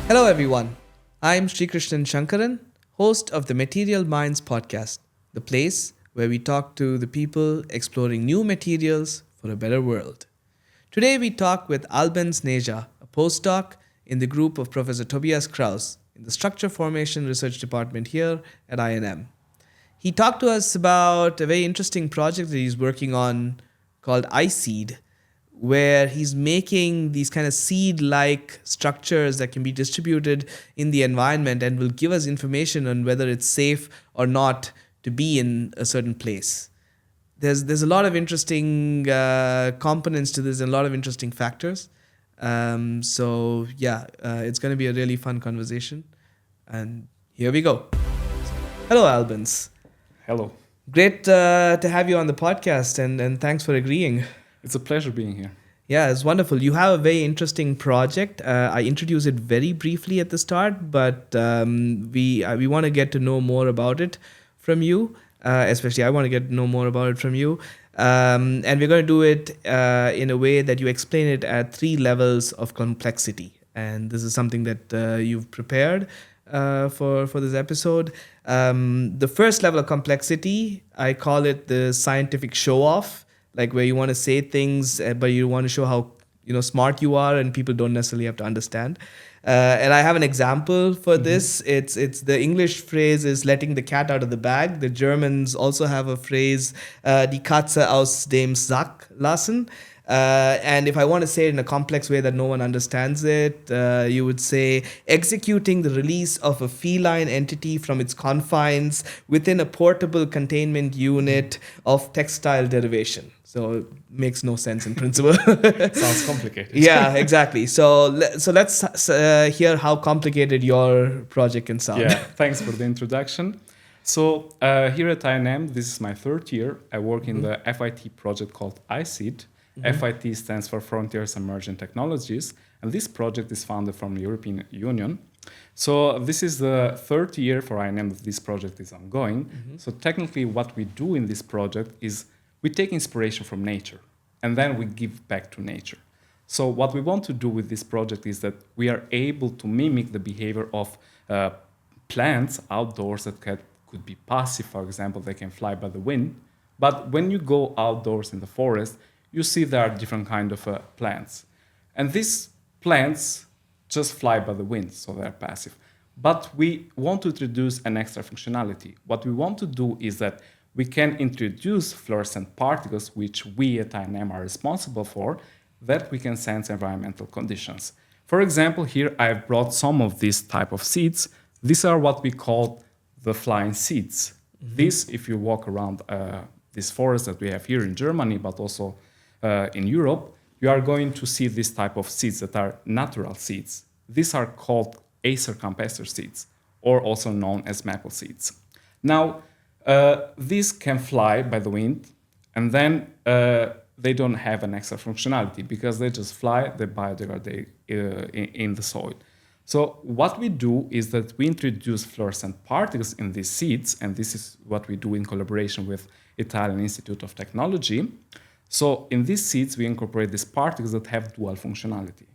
Hello, everyone. I'm Sri Krishnan Shankaran, host of the Material Minds podcast, the place where we talk to the people exploring new materials for a better world. Today, we talk with Albenc Nexha, a postdoc in the group of Professor Tobias Kraus in the Structure Formation Research Department here at INM. He talked to us about a very interesting project that he's working on called ISeed, where he's making these kind of seed-like structures that can be distributed in the environment and will give us information on whether it's safe or not to be in a certain place. There's a lot of interesting components to this and a lot of interesting factors. It's going to be a really fun conversation. And here we go. Hello, Albans. Hello. Great to have you on the podcast, and thanks for agreeing. It's a pleasure being here. Yeah, it's wonderful. You have a very interesting project. I introduced it very briefly at the start, but we want to get to know more about it from you. Especially, I want to get to know more about it from you. And we're going to do it in a way that you explain it at 3 levels of complexity. And this is something that you've prepared for this episode. The first level of complexity, I call it the scientific show-off. Like where you want to say things, but you want to show how smart you are, and people don't necessarily have to understand. And I have an example for this. It's the English phrase is letting the cat out of the bag. The Germans also have a phrase, die Katze aus dem Sack lassen. And if I want to say it in a complex way that no one understands it, you would say executing the release of a feline entity from its confines within a portable containment unit of textile derivation. So it makes no sense in principle. Sounds complicated. Yeah, exactly. So let's hear how complicated your project can sound. Yeah, thanks for the introduction. So here at INM, this is my 3rd year. I work in the FIT project called ISeed. FIT stands for Frontiers Emerging Technologies, and this project is funded from the European Union. So this is the 3rd year for INM that this project is ongoing. So technically what we do in this project is we take inspiration from nature, and then we give back to nature. So what we want to do with this project is that we are able to mimic the behavior of plants outdoors that could be passive, for example, they can fly by the wind. But when you go outdoors in the forest, you see there are different kind of plants. And these plants just fly by the wind, so they're passive. But we want to introduce an extra functionality. What we want to do is that we can introduce fluorescent particles, which we at INM are responsible for, that we can sense environmental conditions. For example, here I've brought some of these type of seeds. These are what we call the flying seeds. This, if you walk around this forest that we have here in Germany, but also in Europe, you are going to see this type of seeds that are natural seeds. These are called Acer campestre seeds, or also known as maple seeds. Now, these can fly by the wind, and then they don't have an extra functionality because they just fly, they biodegrade in the soil. So what we do is that we introduce fluorescent particles in these seeds, and this is what we do in collaboration with Italian Institute of Technology. So in these seeds, we incorporate these particles that have dual functionality.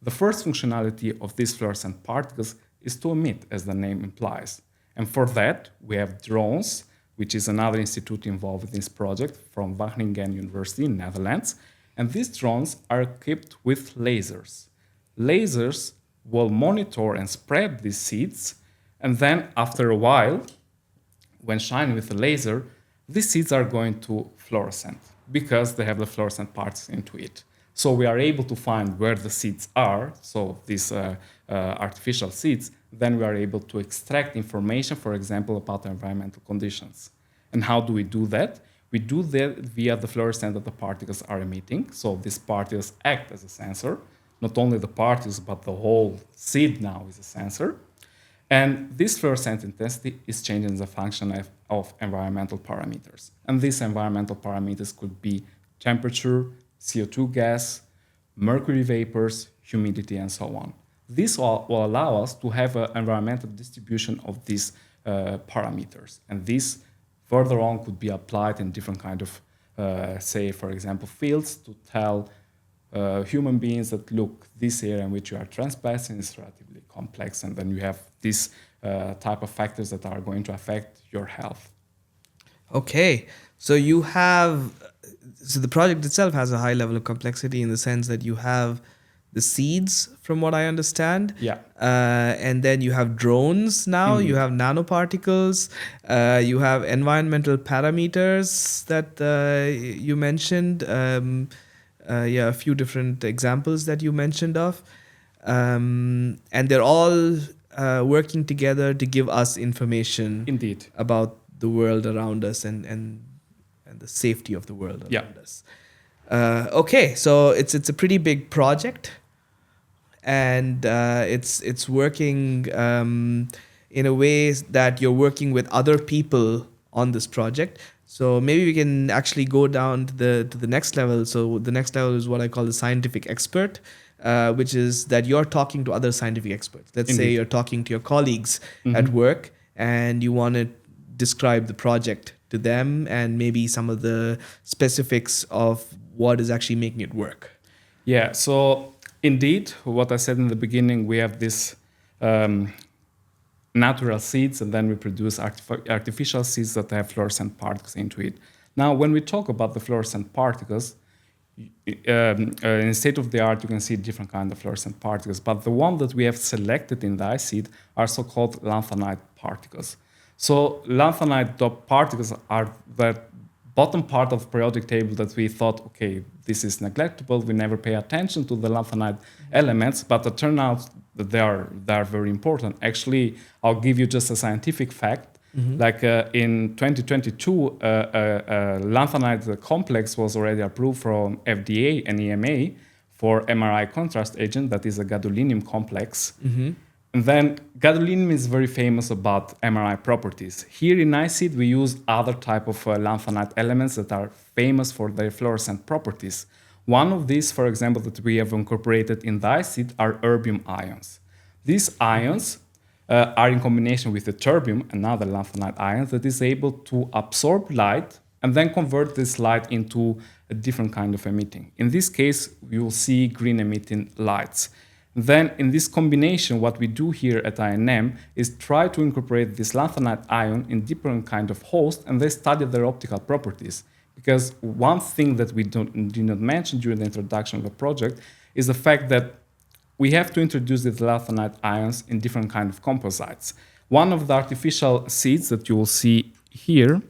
The first functionality of these fluorescent particles is to emit, as the name implies. And for that, we have drones, which is another institute involved in this project from Wageningen University in Netherlands. And these drones are equipped with lasers. Lasers will monitor and spread these seeds. And then after a while, when shining with a laser, these seeds are going to fluorescent because they have the fluorescent parts into it. So we are able to find where the seeds are, so these artificial seeds, then we are able to extract information, for example, about environmental conditions. And how do we do that? We do that via the fluorescence that the particles are emitting. So these particles act as a sensor. Not only the particles, but the whole seed now is a sensor. And this fluorescent intensity is changing the function of environmental parameters. And these environmental parameters could be temperature, CO2 gas, mercury vapors, humidity, and so on. This will allow us to have an environmental distribution of these parameters. And this further on could be applied in different kind of, say, for example, fields to tell human beings that look, this area in which you are transpassing is relatively complex, and then you have this type of factors that are going to affect your health. Okay, so the project itself has a high level of complexity in the sense that you have the seeds, from what I understand. Yeah. And then you have drones now, you have nanoparticles, you have environmental parameters that you mentioned. A few different examples that you mentioned of. And they're all working together to give us information Indeed. about the world around us and the safety of the world around us. Okay, so it's a pretty big project, and it's working in a way that you're working with other people on this project. So maybe we can actually go down to the next level. So the next level is what I call the scientific expert, which is that you're talking to other scientific experts. Let's say you're talking to your colleagues at work, and you want to describe the project to them and maybe some of the specifics of what is actually making it work. Yeah, so indeed, what I said in the beginning, we have this natural seeds, and then we produce artificial seeds that have fluorescent particles into it. Now, when we talk about the fluorescent particles, in state of the art, you can see different kinds of fluorescent particles, but the one that we have selected in the ISeed are so-called lanthanide particles. So lanthanide particles are the bottom part of the periodic table that we thought, okay, this is neglectable, we never pay attention to the lanthanide elements, but it turned out that they are very important. Actually, I'll give you just a scientific fact. Like in 2022, lanthanide complex was already approved from FDA and EMA for MRI contrast agent, that is a gadolinium complex. And then gadolinium is very famous about MRI properties. Here in ISeed, we use other type of lanthanide elements that are famous for their fluorescent properties. One of these, for example, that we have incorporated in the ISeed are erbium ions. These ions are in combination with the terbium, another lanthanide ion, that is able to absorb light and then convert this light into a different kind of emitting. In this case, we will see green emitting lights. Then in this combination, what we do here at INM is try to incorporate this lanthanide ion in different kind of host, and they study their optical properties. Because one thing that we did not mention during the introduction of the project is the fact that we have to introduce the lanthanide ions in different kind of composites. One of the artificial seeds that you will see here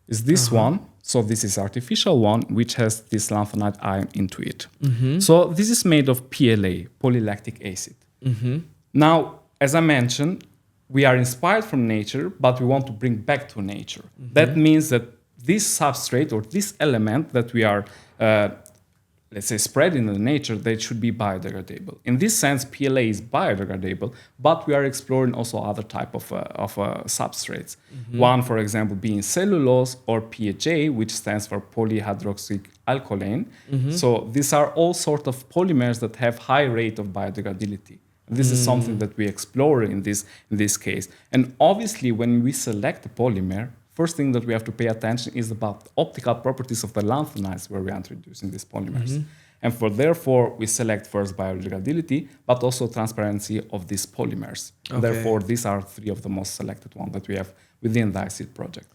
is this one. So this is artificial one, which has this lanthanide ion into it. So this is made of PLA, polylactic acid. Now, as I mentioned, we are inspired from nature, but we want to bring back to nature. That means that this substrate or this element that we are, let's say, spreading in the nature, they should be biodegradable. In this sense, PLA is biodegradable, but we are exploring also other type of substrates. One, for example, being cellulose or PHA, which stands for polyhydroxyalkylane. So these are all sort of polymers that have high rate of biodegradability. This is something that we explore in this case. And obviously, when we select a polymer, first thing that we have to pay attention is about optical properties of the lanthanides where we are introducing these polymers. And therefore, we select first biodegradability, but also transparency of these polymers. Okay. Therefore, these are three of the most selected ones that we have within the ISeed project.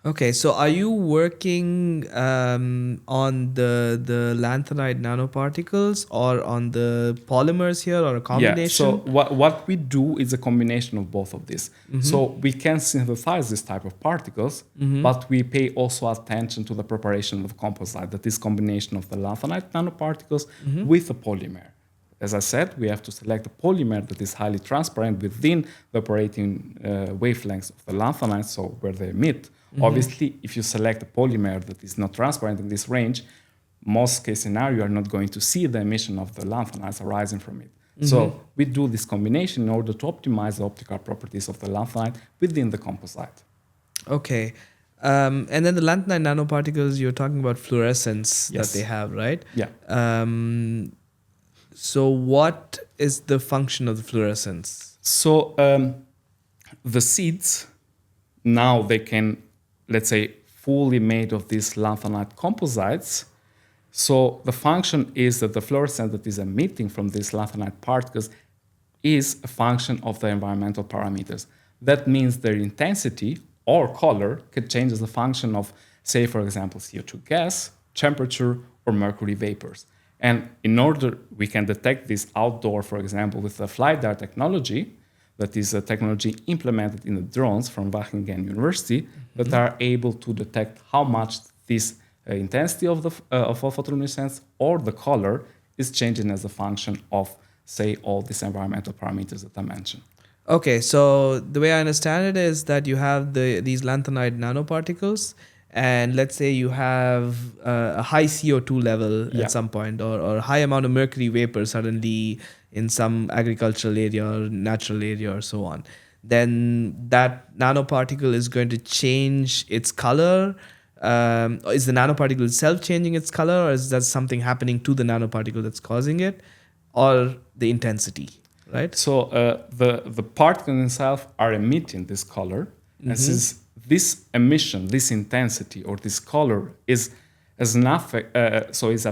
Okay, so are you working on the lanthanide nanoparticles or on the polymers here, or a combination? Yeah, so what we do is a combination of both of these. So we can synthesize this type of particles, but we pay also attention to the preparation of composite, that is combination of the lanthanide nanoparticles with a polymer. As I said, we have to select a polymer that is highly transparent within the operating wavelengths of the lanthanides, so where they emit. Obviously, if you select a polymer that is not transparent in this range, most case scenario, you are not going to see the emission of the lanthanides arising from it. So we do this combination in order to optimize the optical properties of the lanthanide within the composite. Okay. And then the lanthanide nanoparticles, you're talking about fluorescence that they have, right? Yeah. So what is the function of the fluorescence? So the seeds, now they can, let's say, fully made of these lanthanide composites. So the function is that the fluorescence that is emitting from these lanthanide particles is a function of the environmental parameters. That means their intensity or color can change as a function of, say, for example, CO2 gas, temperature, or mercury vapors. And in order we can detect this outdoor, for example, with the LiDAR technology, that is a technology implemented in the drones from Wageningen University, that are able to detect how much this intensity of photoluminescence or the color is changing as a function of, say, all these environmental parameters that I mentioned. Okay, so the way I understand it is that you have these lanthanide nanoparticles, and let's say you have a high CO2 level Yeah. at some point, or a high amount of mercury vapor suddenly in some agricultural area or natural area or so on. Then that nanoparticle is going to change its color. Is the nanoparticle itself changing its color, or is that something happening to the nanoparticle that's causing it, or the intensity, right? So the particles themselves are emitting this color, and since this emission, this intensity, or this color is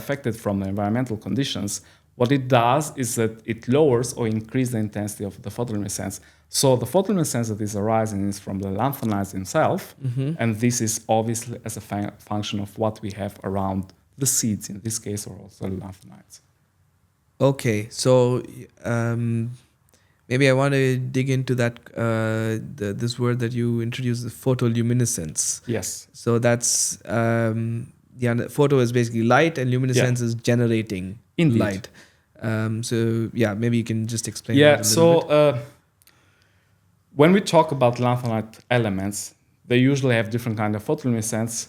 affected from the environmental conditions, what it does is that it lowers or increases the intensity of the photoluminescence. So the photoluminescence that is arising is from the lanthanides themselves, and this is obviously as a function of what we have around the seeds in this case, or also the lanthanides. Okay, so maybe I want to dig into that this word that you introduced, the photoluminescence. Yes. So that's photo is basically light, and luminescence is generating Indeed. light. So yeah, maybe you can just explain. Yeah. that a little bit. So when we talk about lanthanide elements, they usually have different kind of photoluminescence.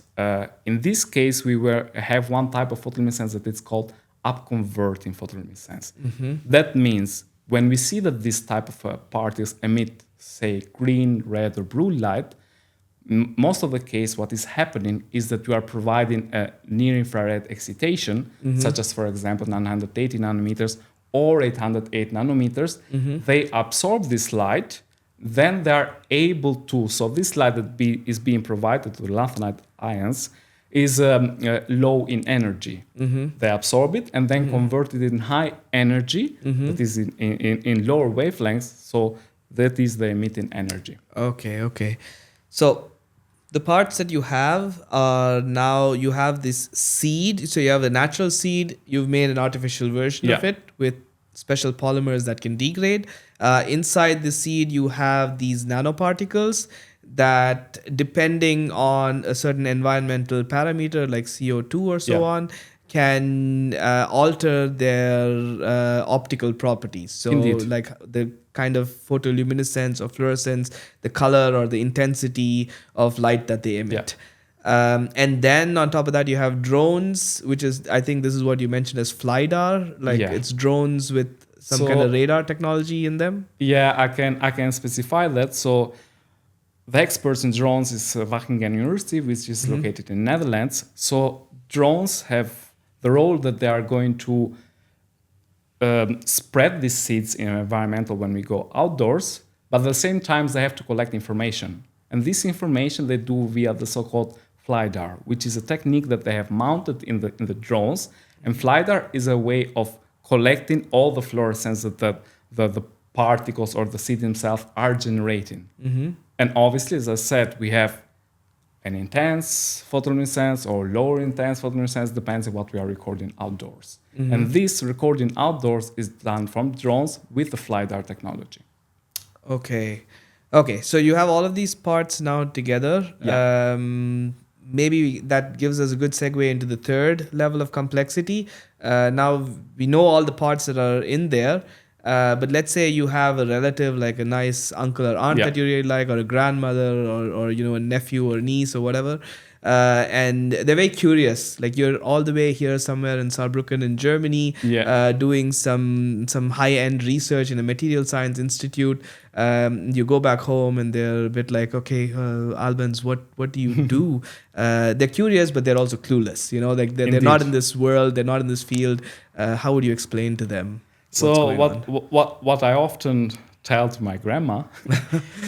In this case, we have one type of photoluminescence that is called upconverting photoluminescence. That means when we see that this type of particles emit, say, green, red, or blue light, most of the case, what is happening is that we are providing a near-infrared excitation, such as, for example, 980 nanometers or 808 nanometers. They absorb this light, then they are able to, so this light that is being provided to the lanthanide ions is low in energy. They absorb it and then convert it in high energy, that is in lower wavelengths, so that is the emitting energy. Okay. So the parts that you have are now you have this seed. So you have a natural seed. You've made an artificial version of it with special polymers that can degrade. Inside the seed, you have these nanoparticles that, depending on a certain environmental parameter like CO2 or so on, can alter their optical properties. So Indeed. like the kind of photoluminescence or fluorescence, the color or the intensity of light that they emit. And then on top of that, you have drones, which is, I think this is what you mentioned as FLIDAR. Like it's drones with some kind of radar technology in them. Yeah, I can specify that. So the experts in drones is Wageningen University, which is located in Netherlands. So drones have the role that they are going to spread these seeds in environmental when we go outdoors, but at the same time they have to collect information. And this information they do via the so-called FLIDAR, which is a technique that they have mounted in the drones. And FLIDAR is a way of collecting all the fluorescence that the particles or the seed themselves are generating. And obviously, as I said, we have an intense photoluminescence or lower intense photoluminescence, depends on what we are recording outdoors. And this recording outdoors is done from drones with the FLIDAR technology. Okay, so you have all of these parts now together. Maybe that gives us a good segue into the third level of complexity. Now we know all the parts that are in there, but let's say you have a relative, like a nice uncle or aunt that you really like, or a grandmother, or a nephew or niece or whatever, and they're very curious. Like you're all the way here somewhere in Saarbrücken in Germany, doing some high-end research in a material science institute. You go back home and they're a bit like, okay, Albenc, what do you do? They're curious, but they're also clueless. Like they're not in this world, they're not in this field. How would you explain to them? So what I often tell to my grandma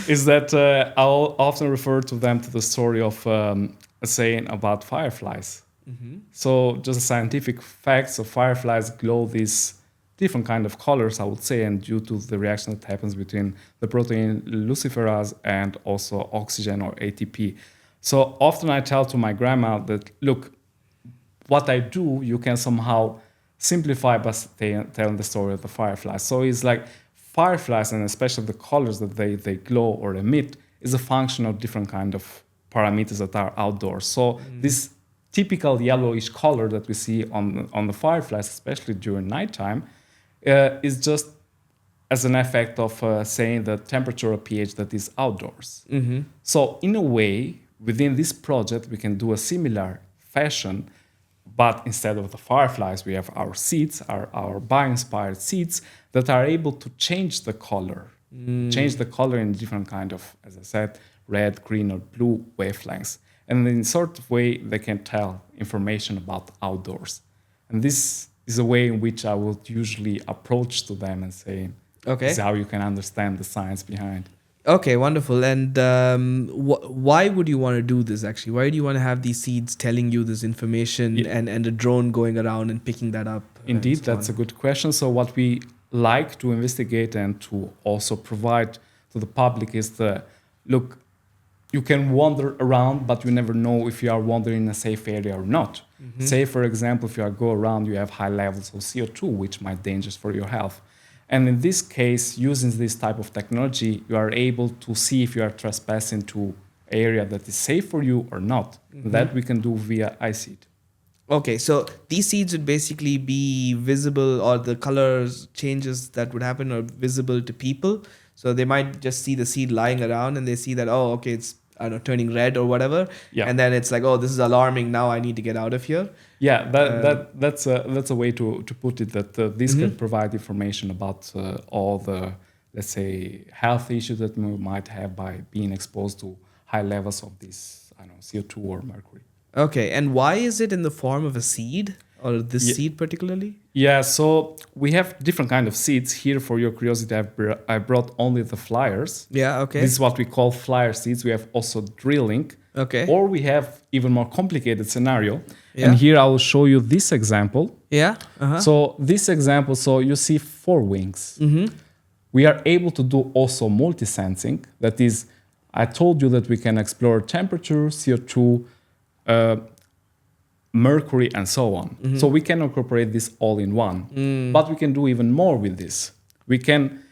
is that I'll often refer to them to the story of a saying about fireflies. So just a scientific fact, so fireflies glow these different kind of colors, I would say, and due to the reaction that happens between the protein luciferase and also oxygen or ATP. So often I tell to my grandma that, look, what I do, you can somehow simplify by telling the story of the fireflies. So it's like fireflies, and especially the colors that they glow or emit, is a function of different kind of parameters that are outdoors. So this typical yellowish color that we see on the fireflies, especially during nighttime, is just as an effect of saying the temperature or pH that is outdoors. So in a way, within this project, we can do a similar fashion, but instead of the fireflies, we have our seeds, our bio-inspired seeds that are able to change the color in different kind of, as I said, red, green, or blue wavelengths. And in sort of way, they can tell information about outdoors. And this is a way in which I would usually approach to them and say, Okay. this is how you can understand the science behind. Okay, wonderful. And why would you want to do this, actually? Why do you want to have these seeds telling you this information and a drone going around and picking that up? Indeed, that's a good question. So what we like to investigate and to also provide to the public is look, you can wander around, but you never know if you are wandering in a safe area or not. Say, for example, if you go around, you have high levels of CO2, which might be dangerous for your health. And in this case, using this type of technology, you are able to see if you are trespassing to an area that is safe for you or not. That we can do via ISeed. Okay, so these seeds would basically be visible, or the colors changes that would happen are visible to people. So they might just see the seed lying around and they see that, oh, okay, it's, I don't know, turning red or whatever. Yeah. And then it's like, oh, this is alarming. Now I need to get out of here. Yeah, that's a way to put it, that this can provide information about all the, let's say, health issues that we might have by being exposed to high levels of this, I don't know, CO2 or mercury. Okay, and why is it in the form of a seed, or this seed particularly? Yeah, so we have different kind of seeds. Here, for your curiosity, I brought only the flyers. Yeah, okay. This is what we call flyer seeds. We have also drilling. Okay. Or we have even more complicated scenario. Yeah. And here I will show you this example. Yeah. So this example, so you see 4 wings. We are able to do also multi-sensing. That is, I told you that we can explore temperature, CO2, mercury, and so on. So we can incorporate this all in one. But we can do even more with this. We can,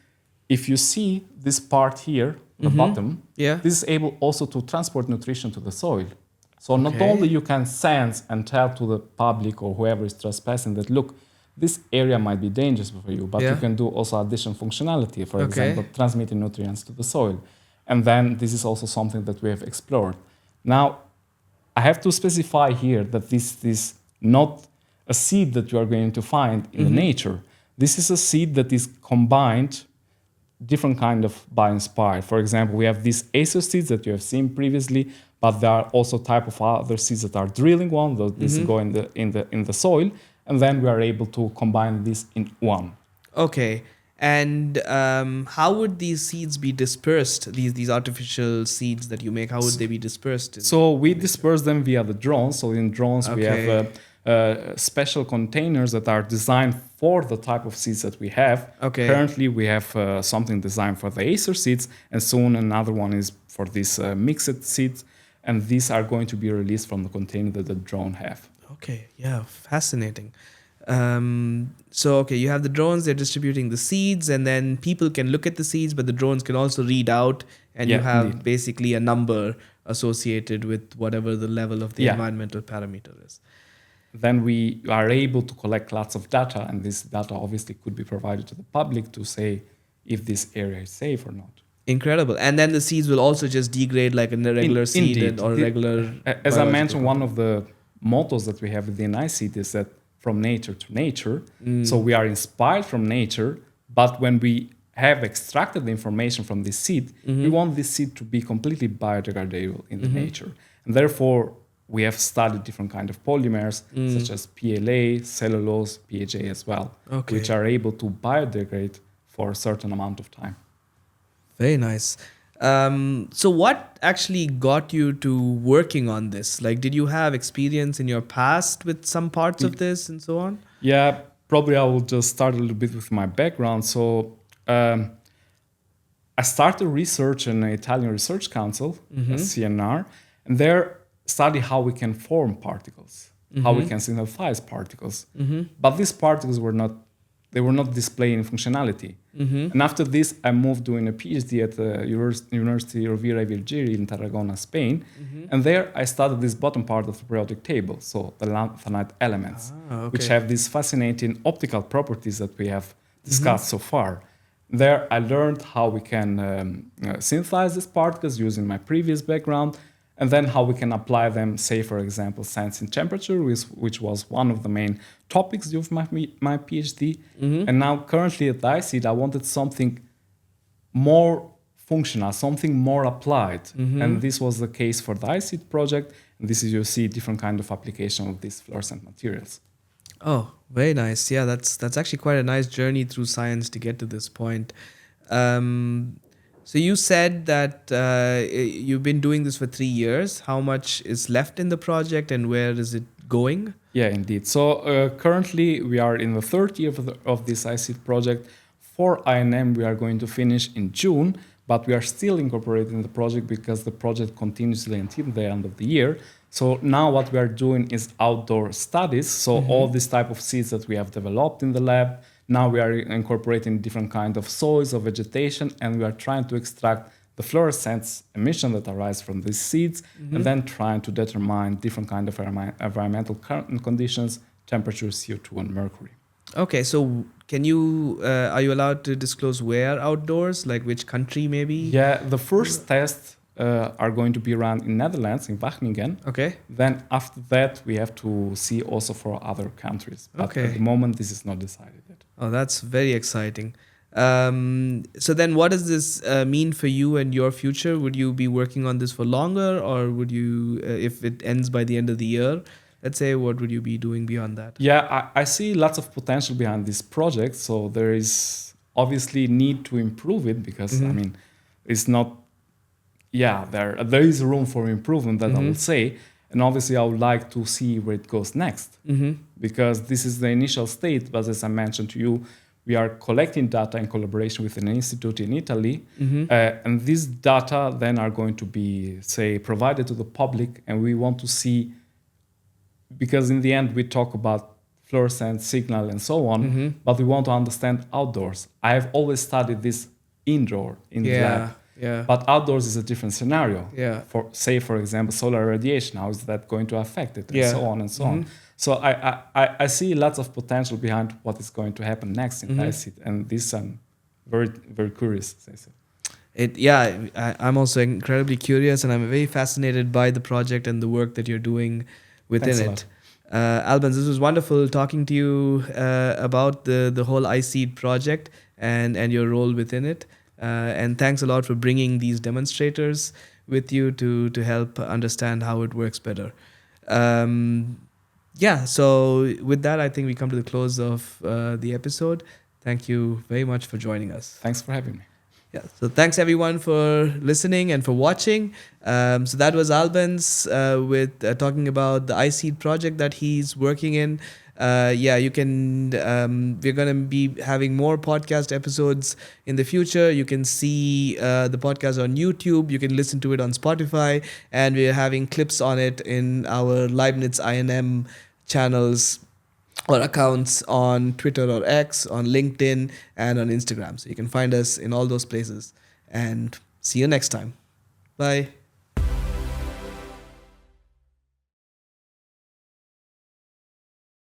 if you see this part here, the bottom, this is able also to transport nutrition to the soil. So not only you can sense and tell to the public or whoever is trespassing that, look, this area might be dangerous for you, but you can do also additional functionality, for example, transmitting nutrients to the soil. And then this is also something that we have explored. Now, I have to specify here that this is not a seed that you are going to find in the nature. This is a seed that is combined different kind of bio-inspired. For example, we have these ISeeds that you have seen previously, but there are also type of other seeds that are drilling one. These go in the soil, and then we are able to combine this in one. Okay. And how would these seeds be dispersed? These artificial seeds that you make, how would they be dispersed? So we disperse them via the drones. So in drones, we have special containers that are designed for the type of seeds that we have. Currently, we have something designed for the ISeeds, and soon another one is for these mixed seeds. And these are going to be released from the container that the drone have. Okay, yeah, fascinating. So, you have the drones, they're distributing the seeds, and then people can look at the seeds, but the drones can also read out, and you have basically a number associated with whatever the level of the environmental parameter is. Then we are able to collect lots of data, and this data obviously could be provided to the public to say if this area is safe or not. Incredible. And then the seeds will also just degrade like a regular seed or regular... As I mentioned, one of the mottos that we have within ISeed is that from nature to nature. So we are inspired from nature, but when we have extracted the information from this seed, we want this seed to be completely biodegradable in the nature. And therefore, we have studied different kind of polymers, such as PLA, cellulose, PHA as well, which are able to biodegrade for a certain amount of time. Very nice. So what actually got you to working on this? Like, did you have experience in your past with some parts of this and so on? Yeah, probably I will just start a little bit with my background. So I started research in the Italian Research Council, CNR, and there study how we can form particles, how we can synthesize particles. But these particles were not displaying functionality. And after this, I moved doing a PhD at the University Rovira i Virgili in Tarragona, Spain. And there I studied this bottom part of the periodic table, so the lanthanide elements, which have these fascinating optical properties that we have discussed so far. There I learned how we can synthesize these particles using my previous background, and then how we can apply them, say, for example, sensing temperature, which was one of the main topics of my PhD. And now currently at ISeeds, I wanted something more functional, something more applied. And this was the case for the ISeeds project. And this is, you see, different kind of application of these fluorescent materials. Oh, very nice. Yeah, that's actually quite a nice journey through science to get to this point. So you said that you've been doing this for 3 years. How much is left in the project and where is it going? Yeah, indeed. So currently we are in the third year of this ISeeds project. For INM, we are going to finish in June, but we are still incorporating the project because the project continuously until the end of the year. So now what we are doing is outdoor studies. So all these type of seeds that we have developed in the lab, now we are incorporating different kind of soils or vegetation, and we are trying to extract the fluorescence emission that arise from these seeds, and then trying to determine different kind of environmental conditions, temperature, CO2, and mercury. Okay, so can you are you allowed to disclose where outdoors, like which country maybe? Yeah, the first tests are going to be run in Netherlands, in Wageningen. Okay. Then after that, we have to see also for other countries. But at the moment, this is not decided yet. Oh, that's very exciting. So then what does this mean for you and your future? Would you be working on this for longer, or would you, if it ends by the end of the year, let's say, what would you be doing beyond that? Yeah, I see lots of potential behind this project. So there is obviously need to improve it because, I mean, it's not, there is room for improvement, that I would say. And obviously, I would like to see where it goes next because this is the initial state. But as I mentioned to you, we are collecting data in collaboration with an institute in Italy. And these data then are going to be, say, provided to the public. And we want to see, because in the end, we talk about fluorescence, signal, and so on, but we want to understand outdoors. I have always studied this indoor in the lab. Yeah. But outdoors is a different scenario. Yeah. For, say, for example, solar radiation, how is that going to affect it, and so on and so on. So I see lots of potential behind what is going to happen next in ISeeds, and this I'm very, very curious, as I said. I'm also incredibly curious, and I'm very fascinated by the project and the work that you're doing within it. Albenc, this was wonderful talking to you about the whole ISeeds project and your role within it. And thanks a lot for bringing these demonstrators with you to help understand how it works better. So with that, I think we come to the close of the episode. Thank you very much for joining us. Thanks for having me. Yeah, so thanks everyone for listening and for watching. So that was Albenc with talking about the ISeeds project that he's working in. You can, we're going to be having more podcast episodes in the future. You can see the podcast on YouTube. You can listen to it on Spotify. And we're having clips on it in our Leibniz INM channels or accounts on Twitter or X, on LinkedIn, and on Instagram. So you can find us in all those places. And see you next time. Bye.